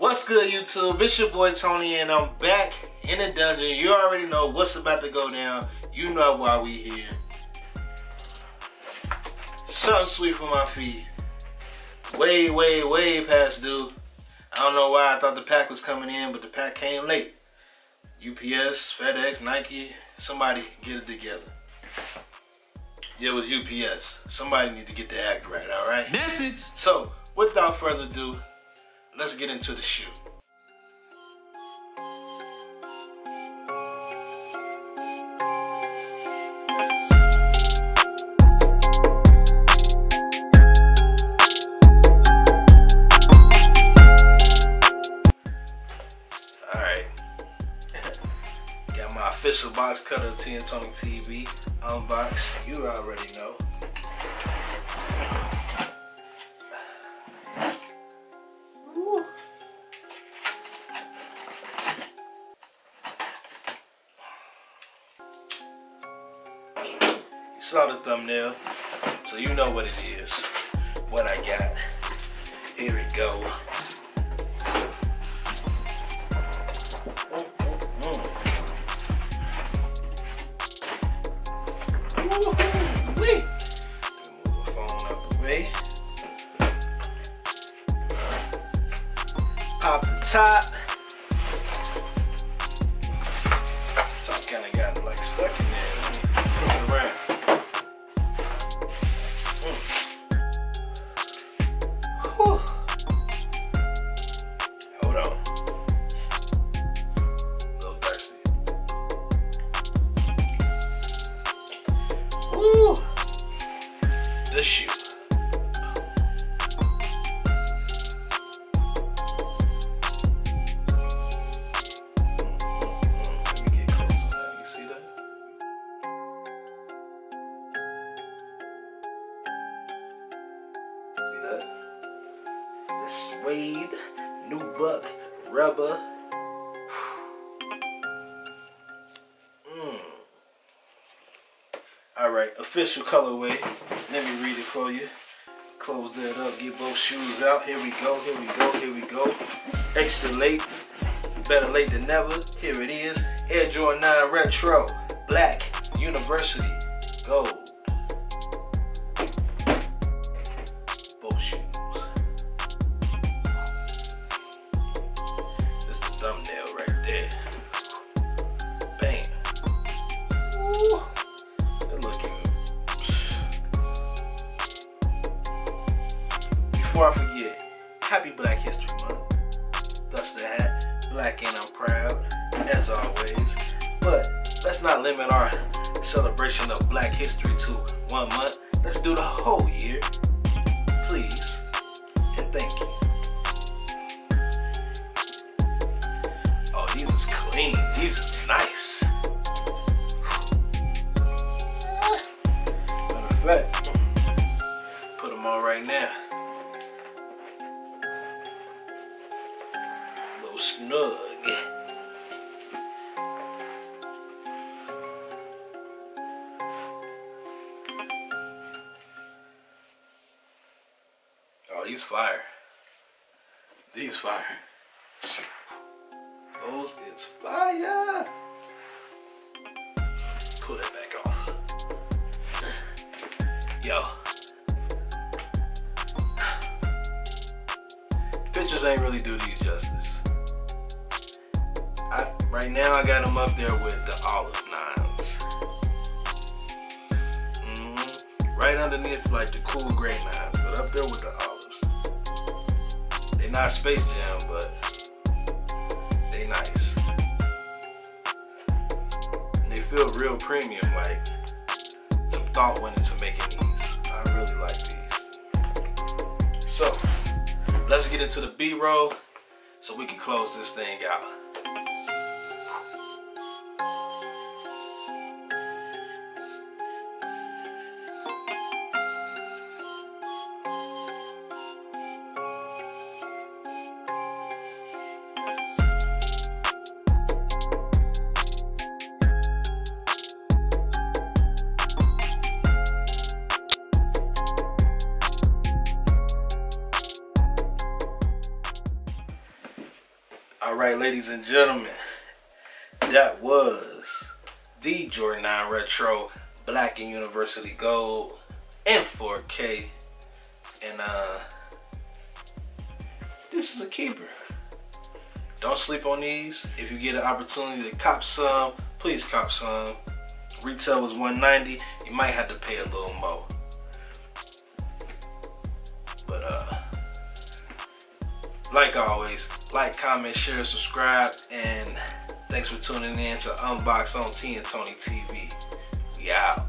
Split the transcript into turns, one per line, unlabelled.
What's good, YouTube? It's your boy Tony, and I'm back in the dungeon. You already know what's about to go down. You know why we here. Something sweet for my feet. Way past due. I don't know why I thought the pack was coming in, but the pack came late. UPS, FedEx, Nike, somebody get it together. Yeah, it was UPS. Somebody need to get their act right, alright?
Message!
So, without further ado, let's get into the shoe. Alright. Got my official box cutter of Toni TV. Unboxed. You already know. Saw the thumbnail, so you know what it is, what I got. Here we go. Wait. Move the phone out the way. Pop the top. Top kind of got like stuck in there. Flip it around. Hold on. A little thirsty. Woo! The shoe. Let me get close to that. You see that? See that? The suede, nubuck, rubber. Alright, official colorway. Let me read it for you. Close that up, get both shoes out. Here we go, here we go, here we go. Extra late, better late than never. Here it is. Air Jordan 9 Retro, black, university, gold. Both shoes. Thumbnail right there. Bam. Ooh. They're looking. Before I forget, happy Black History Month. Thus the hat. Black and I'm proud, as always. But let's not limit our celebration of Black History to 1 month. Let's do the whole year. Please. And thank you. These is clean. These is nice. Matter of fact, put them on right now. A little snug. Oh, these fire. These fire. Those is fire. Pull that back on. Yo. Pictures ain't really do these justice. Right now I got them up there with the olive 9s. Right underneath like the cool gray 9s, but up there with the olives. They not Space Jam, but they nice. And they feel real premium, like some thought went into making these. I really like these. So, let's get into the B-roll so we can close this thing out. Alright, ladies and gentlemen, that was the Jordan 9 Retro Black and University Gold in 4K. And this is a keeper. Don't sleep on these. If you get an opportunity to cop some, please cop some. Retail was $190. You might have to pay a little more. But like always, like, comment, share, subscribe, and thanks for tuning in to Unboxed on T and Toni TV. We out.